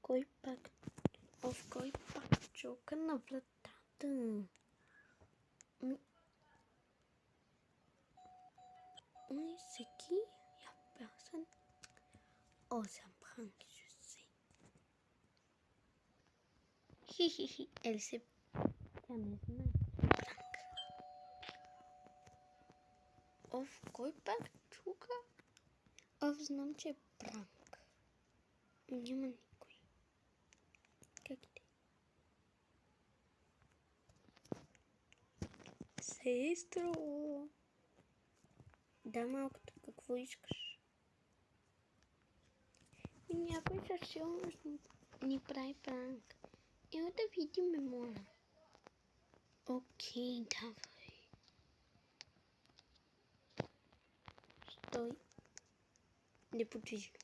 кой пак чука на вратата? C'est qui? Il n'y a personne. Oh, c'est un prank, je sais. Hihihi, elle sait. Тя не знае. Пранк. Кой пак чука? Знам, че е пранк. Няма никой. Как иде? Сестро! Да, малкото, какво искаш? Някой със сигурност ни прави пранк. Ела да видим, ме моля. Окей, давай. Стой. Неподвижно.